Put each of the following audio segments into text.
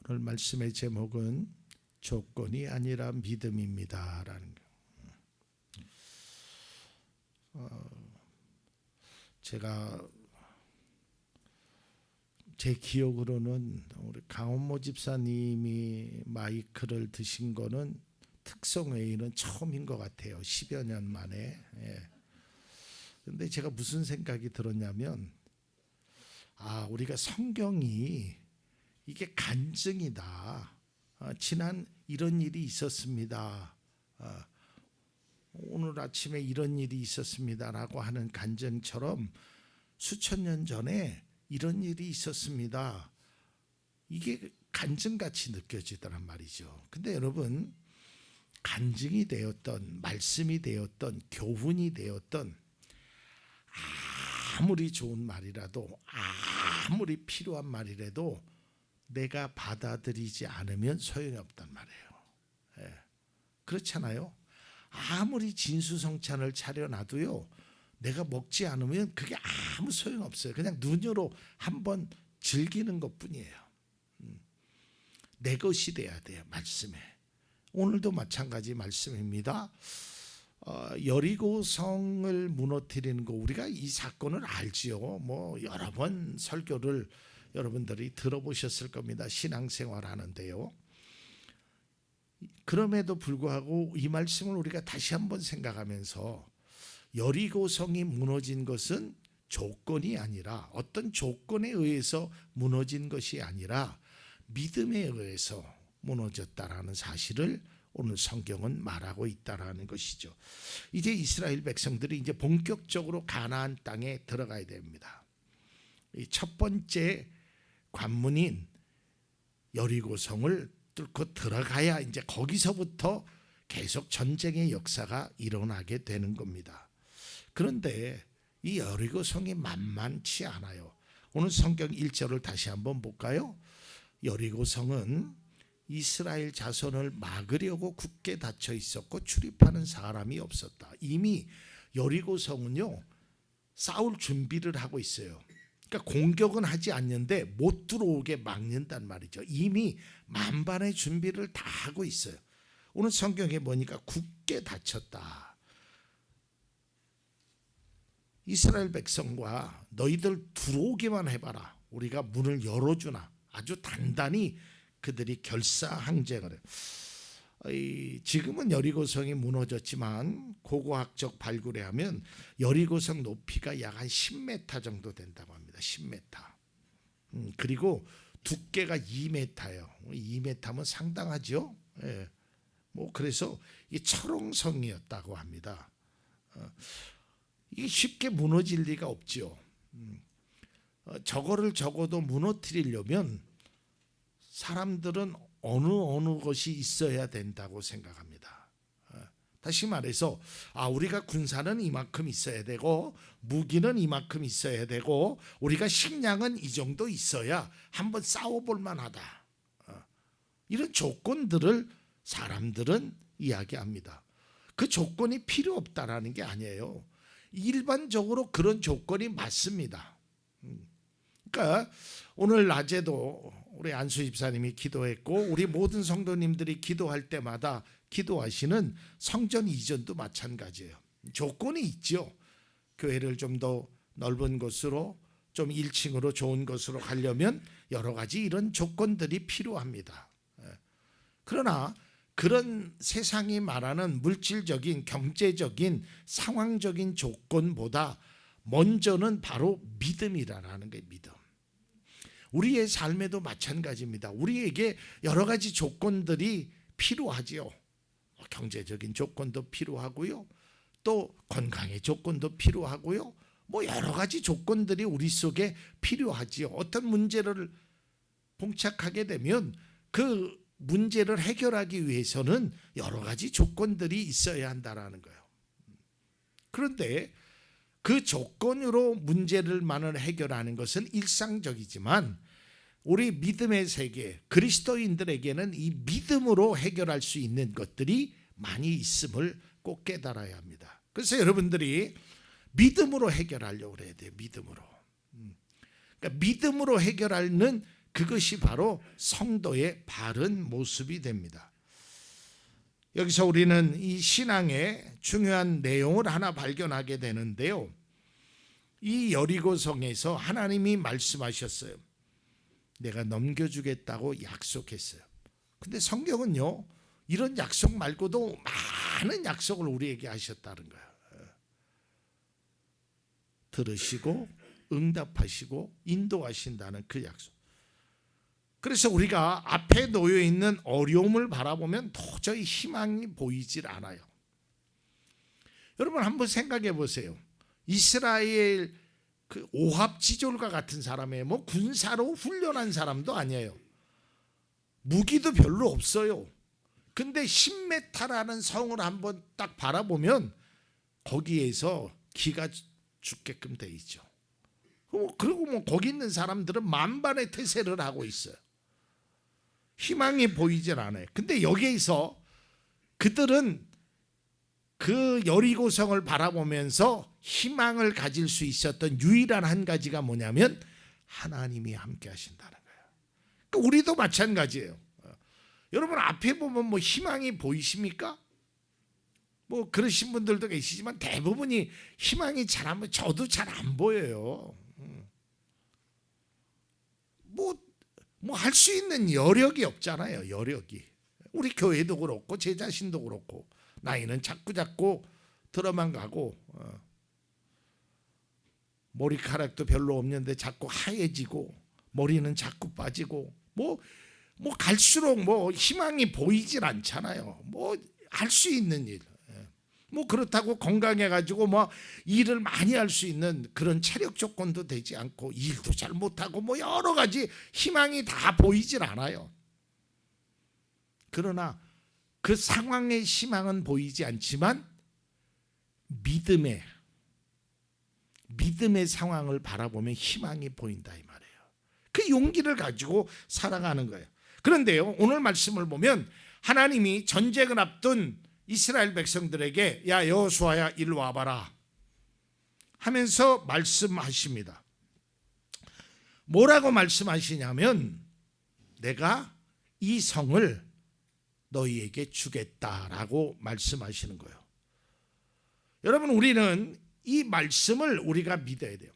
오늘 말씀의 제목은 조건이 아니라 믿음입니다 라는 거. 제가 제 기억으로는 우리 강원모 집사님이 마이크를 드신 거는 특성회의는 처음인 것 같아요. 10여 년 만에. 근데 제가 무슨 생각이 들었냐면, 우리가 성경이 이게 간증이다. 지난 이런 일이 있었습니다. 오늘 아침에 이런 일이 있었습니다라고 하는 간증처럼 수천 년 전에 이런 일이 있었습니다. 이게 간증같이 느껴지더란 말이죠. 근데 여러분, 간증이 되었던, 말씀이 되었던, 교훈이 되었던, 아무리 좋은 말이라도, 아무리 필요한 말이라도 내가 받아들이지 않으면 소용이 없단 말이에요. 그렇잖아요. 아무리 진수성찬을 차려놔도요, 내가 먹지 않으면 그게 아무 소용 없어요. 그냥 눈으로 한번 즐기는 것뿐이에요. 내 것이 돼야 돼요, 말씀에. 오늘도 마찬가지 말씀입니다. 여리고성을 무너뜨리는 거, 우리가 이 사건을 알지요. 뭐 여러 번 설교를 여러분들이 들어보셨을 겁니다. 신앙생활 하는데요. 그럼에도 불구하고 이 말씀을 우리가 다시 한번 생각하면서, 여리고성이 무너진 것은 조건이 아니라, 어떤 조건에 의해서 무너진 것이 아니라 믿음에 의해서 무너졌다라는 사실을 오늘 성경은 말하고 있다라는 것이죠. 이제 이스라엘 백성들이 이제 본격적으로 가나안 땅에 들어가야 됩니다. 이 첫 번째 관문인 여리고성을 뚫고 들어가야 이제 거기서부터 계속 전쟁의 역사가 일어나게 되는 겁니다. 그런데 이 여리고성이 만만치 않아요. 오늘 성경 1절을 다시 한번 볼까요? 여리고성은 이스라엘 자손을 막으려고 굳게 닫혀 있었고 출입하는 사람이 없었다. 이미 여리고성은요, 싸울 준비를 하고 있어요. 그러니까 공격은 하지 않는데 못 들어오게 막는단 말이죠. 이미 만반의 준비를 다 하고 있어요. 오늘 성경에 보니까 굳게 닫혔다. 이스라엘 백성과 너희들 들어오기만 해봐라, 우리가 문을 열어주나, 아주 단단히 그들이 결사항쟁을 해요. 지금은 여리고성이 무너졌지만 고고학적 발굴에 하면 여리고성 높이가 약 한 10m 정도 된다고 합니다. 10m. 그리고 두께가 2m예요. 2m면 상당하죠. 뭐 그래서 이 철옹성이었다고 합니다. 이게 쉽게 무너질 리가 없죠. 저거를 적어도 무너뜨리려면 사람들은 어느 것이 있어야 된다고 생각합니다. 다시 말해서, 우리가 군사는 이만큼 있어야 되고, 무기는 이만큼 있어야 되고, 우리가 식량은 이 정도 있어야 한번 싸워볼 만하다. 이런 조건들을 사람들은 이야기합니다. 그 조건이 필요 없다라는 게 아니에요. 일반적으로 그런 조건이 맞습니다. 그러니까 오늘 낮에도 우리 안수 집사님이 기도했고, 우리 모든 성도님들이 기도할 때마다 기도하시는 성전 이전도 마찬가지예요. 조건이 있죠. 교회를 좀 더 넓은 곳으로, 좀 1층으로 좋은 곳으로 가려면 여러 가지 이런 조건들이 필요합니다. 그러나 그런 세상이 말하는 물질적인, 경제적인, 상황적인 조건보다 먼저는 바로 믿음이라는 게 믿음. 우리의 삶에도 마찬가지입니다. 우리에게 여러 가지 조건들이 필요하지요. 경제적인 조건도 필요하고요, 또 건강의 조건도 필요하고요, 뭐 여러 가지 조건들이 우리 속에 필요하지요. 어떤 문제를 봉착하게 되면 그 문제를 해결하기 위해서는 여러 가지 조건들이 있어야 한다라는 거예요. 그런데 그 조건으로 문제를만을 해결하는 것은 일상적이지만, 우리 믿음의 세계, 그리스도인들에게는 이 믿음으로 해결할 수 있는 것들이 많이 있음을 꼭 깨달아야 합니다. 그래서 여러분들이 믿음으로 해결하려고 해야 돼요. 믿음으로. 그러니까 믿음으로 해결하는 그것이 바로 성도의 바른 모습이 됩니다. 여기서 우리는 이 신앙의 중요한 내용을 하나 발견하게 되는데요. 이 여리고성에서 하나님이 말씀하셨어요. 내가 넘겨주겠다고 약속했어요. 근데 성경은요, 이런 약속 말고도 많은 약속을 우리에게 하셨다는 거예요. 들으시고 응답하시고 인도하신다는 그 약속. 그래서 우리가 앞에 놓여 있는 어려움을 바라보면 도저히 희망이 보이질 않아요. 여러분 한번 생각해 보세요. 이스라엘 그 오합지졸과 같은 사람이에요. 뭐 군사로 훈련한 사람도 아니에요. 무기도 별로 없어요. 근데 10m라는 성을 한번 딱 바라보면 거기에서 기가 죽게끔 돼 있죠. 그리고 뭐 거기 있는 사람들은 만반의 태세를 하고 있어요. 희망이 보이질 않아요. 근데 여기에서 그들은 그 여리고성을 바라보면서 희망을 가질 수 있었던 유일한 한 가지가 뭐냐면 하나님이 함께 하신다는 거예요. 그러니까 우리도 마찬가지예요. 여러분 앞에 보면 뭐 희망이 보이십니까? 뭐 그러신 분들도 계시지만 대부분이 희망이 잘 안 보여요. 저도 잘 안 보여요. 뭐 할 수 있는 여력이 없잖아요. 여력이. 우리 교회도 그렇고 제 자신도 그렇고 나이는 자꾸 들어만 가고 머리카락도 별로 없는데 자꾸 하얘지고 머리는 자꾸 빠지고 뭐 갈수록 뭐 희망이 보이질 않잖아요. 뭐 할 수 있는 일. 뭐 그렇다고 건강해가지고 뭐 일을 많이 할 수 있는 그런 체력 조건도 되지 않고 일도 잘 못하고 뭐 여러 가지 희망이 다 보이질 않아요. 그러나 그 상황의 희망은 보이지 않지만 믿음의 상황을 바라보면 희망이 보인다 이 말이에요. 그 용기를 가지고 살아가는 거예요. 그런데요, 오늘 말씀을 보면 하나님이 전쟁을 앞둔 이스라엘 백성들에게 야 여호수아야 일로 와봐라 하면서 말씀하십니다. 뭐라고 말씀하시냐면 내가 이 성을 너희에게 주겠다라고 말씀하시는 거예요. 여러분 우리는 이 말씀을 우리가 믿어야 돼요.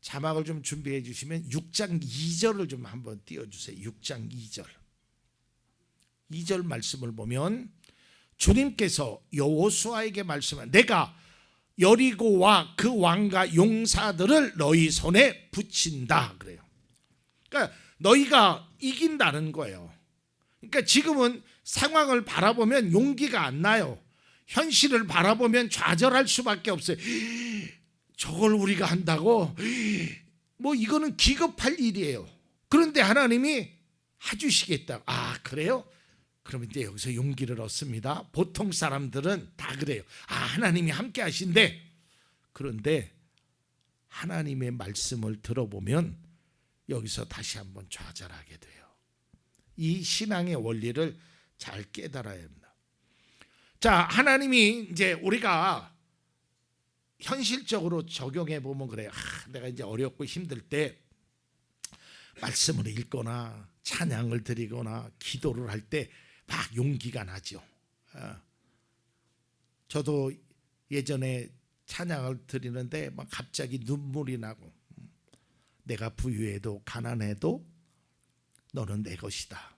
자막을 좀 준비해 주시면 6장 2절을 좀 한번 띄워주세요. 6장 2절 2절 말씀을 보면 주님께서 여호수아에게 말씀한 내가 여리고와 그 왕과 용사들을 너희 손에 붙인다 그래요. 그러니까 너희가 이긴다는 거예요. 그러니까 지금은 상황을 바라보면 용기가 안 나요. 현실을 바라보면 좌절할 수밖에 없어요. 저걸 우리가 한다고? 뭐 이거는 기겁할 일이에요. 그런데 하나님이 해주시겠다. 아 그래요? 그러면 이제 여기서 용기를 얻습니다. 보통 사람들은 다 그래요. 아 하나님이 함께 하신대. 그런데 하나님의 말씀을 들어보면 여기서 다시 한번 좌절하게 돼요. 이 신앙의 원리를 잘 깨달아야 합니다. 자, 하나님이 이제 우리가 현실적으로 적용해 보면 그래요. 내가 이제 어렵고 힘들 때 말씀을 읽거나 찬양을 드리거나 기도를 할 때 막 용기가 나죠. 저도 예전에 찬양을 드리는데 막 갑자기 눈물이 나고 내가 부유해도 가난해도 너는 내 것이다.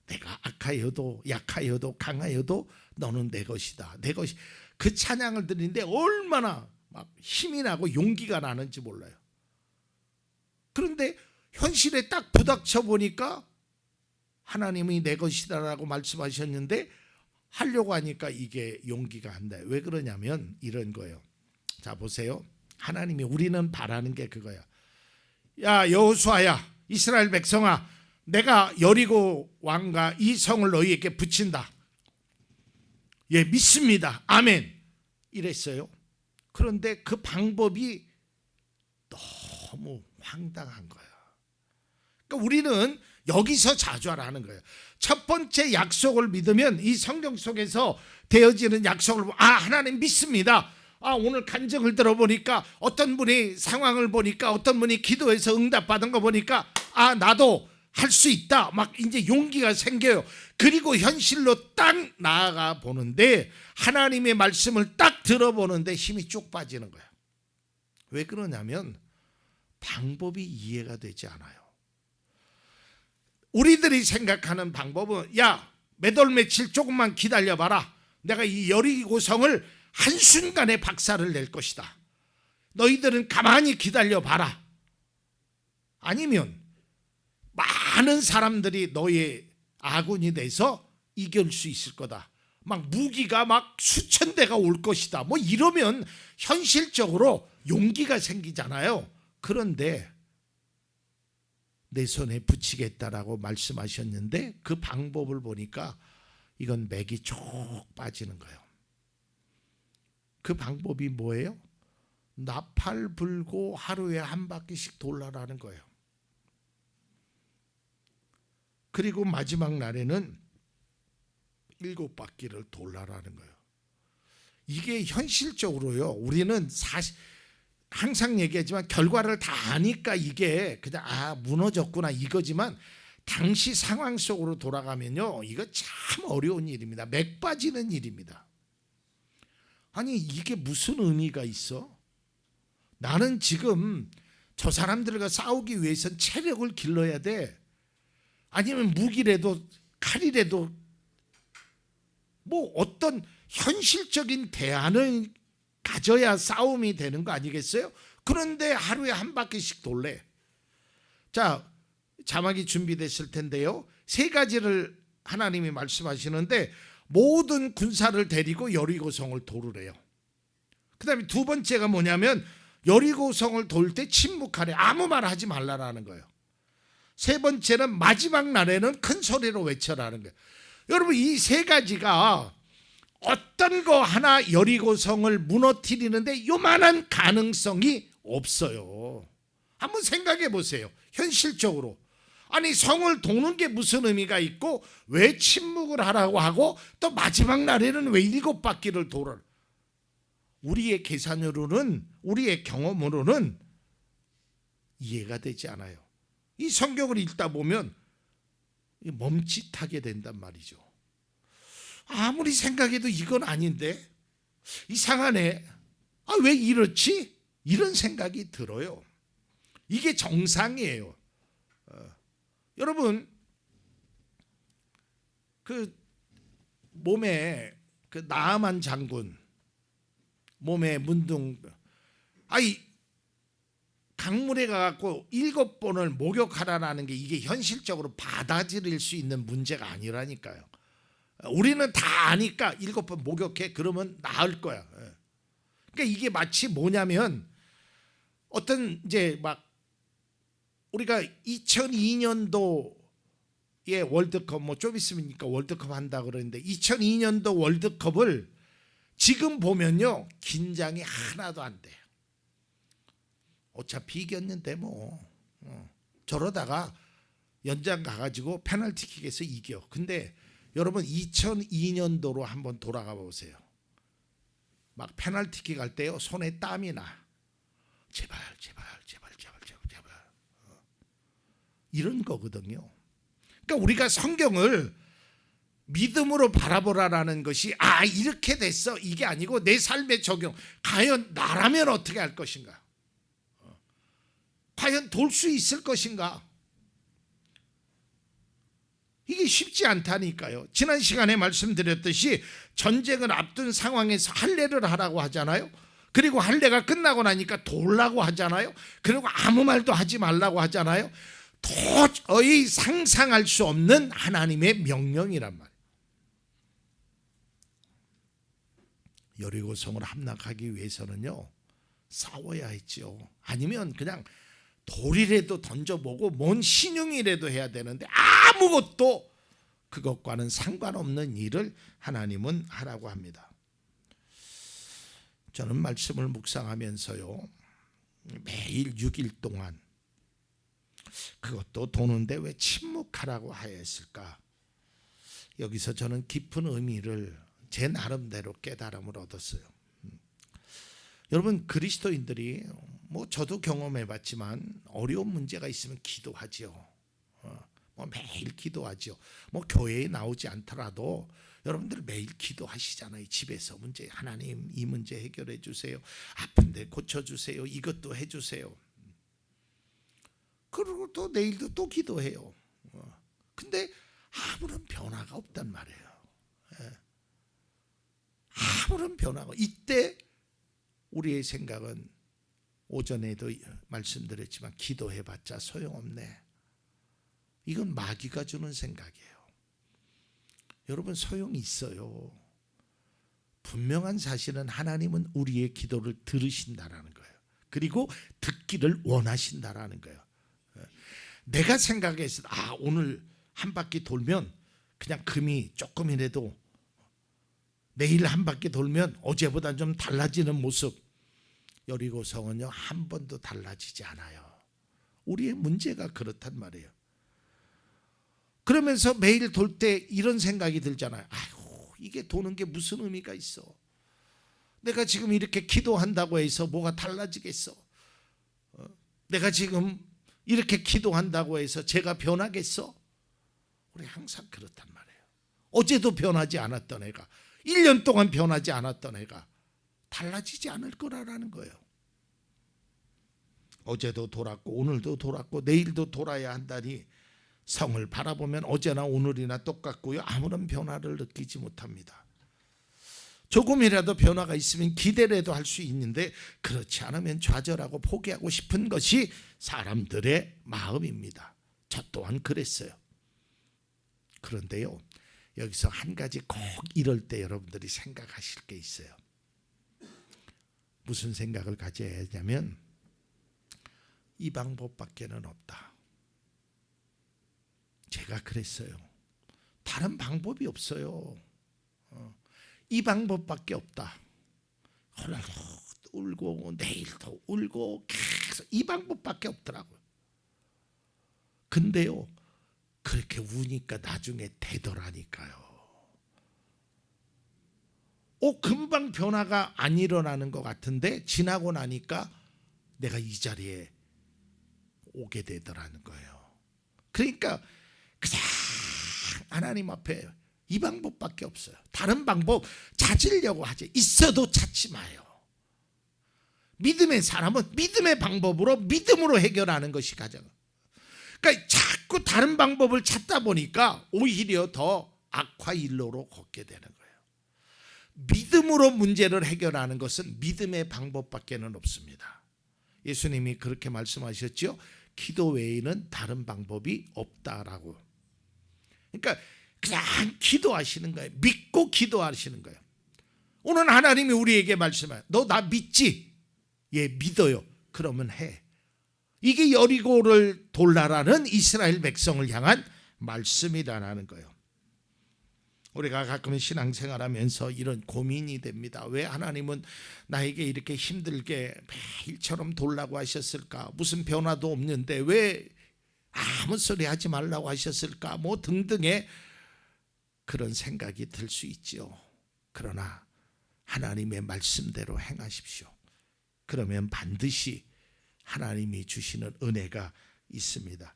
내가 악하여도 약하여도 강하여도 너는 내 것이다. 내 것이 그 찬양을 드리는데 얼마나 막 힘이 나고 용기가 나는지 몰라요. 그런데 현실에 딱 부닥쳐 보니까 하나님이 내 것이다라고 말씀하셨는데 하려고 하니까 이게 용기가 안 나요. 왜 그러냐면 이런 거예요. 자 보세요. 하나님이 우리는 바라는 게 그거야. 야 여호수아야 이스라엘 백성아 내가 여리고 왕과 이 성을 너희에게 붙인다. 예 믿습니다. 아멘 이랬어요. 그런데 그 방법이 너무 황당한 거야. 그러니까 우리는 여기서 좌절하는 거예요. 첫 번째 약속을 믿으면 이 성경 속에서 되어지는 약속을 보면 하나님 믿습니다. 오늘 간증을 들어보니까 어떤 분이 상황을 보니까 어떤 분이 기도해서 응답받은 거 보니까 나도 할 수 있다. 막 이제 용기가 생겨요. 그리고 현실로 딱 나아가 보는데 하나님의 말씀을 딱 들어보는데 힘이 쭉 빠지는 거예요. 왜 그러냐면 방법이 이해가 되지 않아요. 우리들이 생각하는 방법은 야, 몇 월 며칠 조금만 기다려봐라. 내가 이 여리고성을 한순간에 박살을 낼 것이다. 너희들은 가만히 기다려봐라. 아니면 많은 사람들이 너의 아군이 돼서 이길 수 있을 거다. 막 무기가 막 수천 대가 올 것이다. 뭐 이러면 현실적으로 용기가 생기잖아요. 그런데 내 손에 붙이겠다라고 말씀하셨는데 그 방법을 보니까 이건 맥이 쭉 빠지는 거예요. 그 방법이 뭐예요? 나팔 불고 하루에 한 바퀴씩 돌아라는 거예요. 그리고 마지막 날에는 7바퀴를 돌아라는 거예요. 이게 현실적으로요. 우리는 항상 얘기하지만 결과를 다 아니까 이게 그냥 무너졌구나 이거지만 당시 상황 속으로 돌아가면요. 이거 참 어려운 일입니다. 맥 빠지는 일입니다. 아니 이게 무슨 의미가 있어? 나는 지금 저 사람들과 싸우기 위해선 체력을 길러야 돼. 아니면 무기라도 칼이라도 뭐 어떤 현실적인 대안을 가져야 싸움이 되는 거 아니겠어요? 그런데 하루에 한 바퀴씩 돌래. 자, 자막이 준비됐을 텐데요. 3가지를 하나님이 말씀하시는데 모든 군사를 데리고 여리고성을 도르래요. 그 다음에 2번째가 뭐냐면 여리고성을 돌 때 침묵하래. 아무 말 하지 말라라는 거예요. 3번째는 마지막 날에는 큰 소리로 외쳐라는 거예요. 여러분 이 3가지가 어떤 거 하나 여리고성을 무너뜨리는데 요만한 가능성이 없어요. 한번 생각해 보세요. 현실적으로. 아니 성을 도는 게 무슨 의미가 있고 왜 침묵을 하라고 하고 또 마지막 날에는 왜 7바퀴를 돌아. 우리의 계산으로는 우리의 경험으로는 이해가 되지 않아요. 이 성경을 읽다 보면 멈칫하게 된단 말이죠. 아무리 생각해도 이건 아닌데 이상하네. 왜 이렇지? 이런 생각이 들어요. 이게 정상이에요. 여러분 그 몸에 그 나아만 장군 몸에 문둥 강물에 가갖고 7번을 목욕하라는 게 이게 현실적으로 받아들일 수 있는 문제가 아니라니까요. 우리는 다 아니까 7번 목욕해 그러면 나을 거야. 그러니까 이게 마치 뭐냐면 어떤 이제 막 우리가 2002년도에 월드컵 뭐 좀 있으니까 월드컵 한다 그러는데 2002년도 월드컵을 지금 보면요 긴장이 하나도 안 돼요. 어차피 이겼는데 뭐 저러다가 연장 가가지고 페널티킥에서 이겨. 근데 여러분 2002년도로 한번 돌아가 보세요. 막 페널티킥 할 때요 손에 땀이 나. 제발 이런 거거든요. 그러니까 우리가 성경을 믿음으로 바라보라라는 것이 이렇게 됐어 이게 아니고 내 삶에 적용. 과연 나라면 어떻게 할 것인가? 과연 돌 수 있을 것인가? 이게 쉽지 않다니까요. 지난 시간에 말씀드렸듯이 전쟁을 앞둔 상황에서 할례를 하라고 하잖아요. 그리고 할례가 끝나고 나니까 돌라고 하잖아요. 그리고 아무 말도 하지 말라고 하잖아요. 도저히 상상할 수 없는 하나님의 명령이란 말이에요. 여리고성을 함락하기 위해서는요 싸워야 했죠. 아니면 그냥 돌이라도 던져보고 뭔 신용이라도 해야 되는데 아무것도 그것과는 상관없는 일을 하나님은 하라고 합니다. 저는 말씀을 묵상하면서요 매일 6일 동안 그것도 도는데 왜 침묵하라고 하였을까? 여기서 저는 깊은 의미를 제 나름대로 깨달음을 얻었어요. 여러분 그리스도인들이 뭐 저도 경험해봤지만 어려운 문제가 있으면 기도하죠. 매일 기도하죠. 뭐 교회에 나오지 않더라도 여러분들 매일 기도하시잖아요. 집에서 문제, 하나님 이 문제 해결해 주세요. 아픈데 고쳐주세요. 이것도 해주세요. 그리고 또 내일도 또 기도해요. 근데 아무런 변화가 없단 말이에요. 아무런 변화가. 이때 우리의 생각은 오전에도 말씀드렸지만 기도해봤자 소용없네. 이건 마귀가 주는 생각이에요. 여러분, 소용이 있어요. 분명한 사실은 하나님은 우리의 기도를 들으신다라는 거예요. 그리고 듣기를 원하신다라는 거예요. 내가 생각했을 때 오늘 한 바퀴 돌면 그냥 금이 조금이라도, 내일 한 바퀴 돌면 어제보다 좀 달라지는 모습. 여리고성은요 한 번도 달라지지 않아요. 우리의 문제가 그렇단 말이에요. 그러면서 매일 돌 때 이런 생각이 들잖아요. 아이고, 이게 도는 게 무슨 의미가 있어. 내가 지금 이렇게 기도한다고 해서 뭐가 달라지겠어. 내가 지금 이렇게 기도한다고 해서 제가 변하겠어. 우리 항상 그렇단 말이에요. 어제도 변하지 않았던 애가, 1년 동안 변하지 않았던 애가 달라지지 않을 거라는 거예요. 어제도 돌았고 오늘도 돌았고 내일도 돌아야 한다니 성을 바라보면 어제나 오늘이나 똑같고요. 아무런 변화를 느끼지 못합니다. 조금이라도 변화가 있으면 기대라도 할 수 있는데 그렇지 않으면 좌절하고 포기하고 싶은 것이 사람들의 마음입니다. 저 또한 그랬어요. 그런데요, 여기서 한 가지 꼭 이럴 때 여러분들이 생각하실 게 있어요. 무슨 생각을 가져야 하냐면 이 방법밖에는 없다. 제가 그랬어요. 다른 방법이 없어요. 이 방법밖에 없다. 오늘도 울고 내일도 울고 계속 이 방법밖에 없더라고요. 근데요, 그렇게 우니까 나중에 되더라니까요. 금방 변화가 안 일어나는 것 같은데 지나고 나니까 내가 이 자리에 오게 되더라는 거예요. 그러니까 그냥 하나님 앞에 이 방법밖에 없어요. 다른 방법 찾으려고 하지, 있어도 찾지 마요. 믿음의 사람은 믿음의 방법으로, 믿음으로 해결하는 것이 가장. 그러니까 자꾸 다른 방법을 찾다 보니까 오히려 더 악화일로로 걷게 되는 거예요. 믿음으로 문제를 해결하는 것은 믿음의 방법밖에는 없습니다. 예수님이 그렇게 말씀하셨죠. 기도 외에는 다른 방법이 없다라고. 그러니까 그냥 기도하시는 거예요. 믿고 기도하시는 거예요. 오늘 하나님이 우리에게 말씀해요. 너 나 믿지? 예, 믿어요. 그러면 해. 이게 여리고를 돌라라는 이스라엘 백성을 향한 말씀이라는 거예요. 우리가 가끔 신앙생활하면서 이런 고민이 됩니다. 왜 하나님은 나에게 이렇게 힘들게 매일처럼 돌라고 하셨을까? 무슨 변화도 없는데 왜 아무 소리 하지 말라고 하셨을까? 뭐 등등의 그런 생각이 들 수 있죠. 그러나 하나님의 말씀대로 행하십시오. 그러면 반드시 하나님이 주시는 은혜가 있습니다.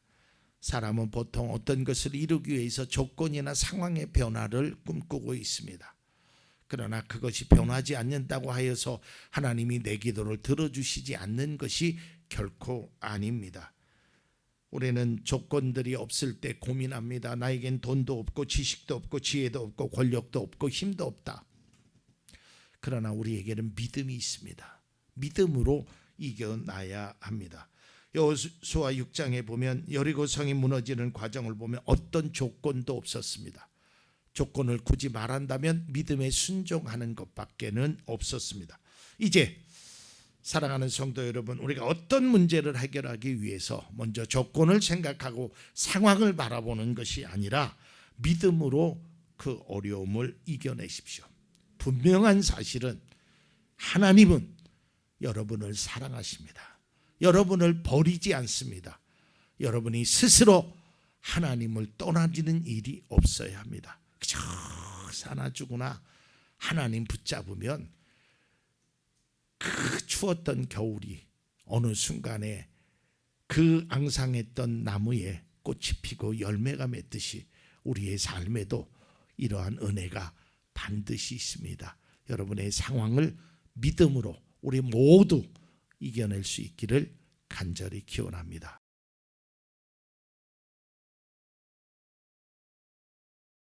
사람은 보통 어떤 것을 이루기 위해서 조건이나 상황의 변화를 꿈꾸고 있습니다. 그러나 그것이 변하지 않는다고 하여서 하나님이 내 기도를 들어주시지 않는 것이 결코 아닙니다. 우리는 조건들이 없을 때 고민합니다. 나에겐 돈도 없고 지식도 없고 지혜도 없고 권력도 없고 힘도 없다. 그러나 우리에게는 믿음이 있습니다. 믿음으로 이겨나야 합니다. 여호수아 6장에 보면 여리고 성이 무너지는 과정을 보면 어떤 조건도 없었습니다. 조건을 굳이 말한다면 믿음에 순종하는 것밖에는 없었습니다. 이제 사랑하는 성도 여러분, 우리가 어떤 문제를 해결하기 위해서 먼저 조건을 생각하고 상황을 바라보는 것이 아니라 믿음으로 그 어려움을 이겨내십시오. 분명한 사실은 하나님은 여러분을 사랑하십니다. 여러분을 버리지 않습니다. 여러분이 스스로 하나님을 떠나지는 일이 없어야 합니다. 그저 사나 죽으나 하나님 붙잡으면 그 추웠던 겨울이 어느 순간에 그 앙상했던 나무에 꽃이 피고 열매가 맺듯이 우리의 삶에도 이러한 은혜가 반드시 있습니다. 여러분의 상황을 믿음으로 우리 모두 이겨낼 수 있기를 간절히 기원합니다.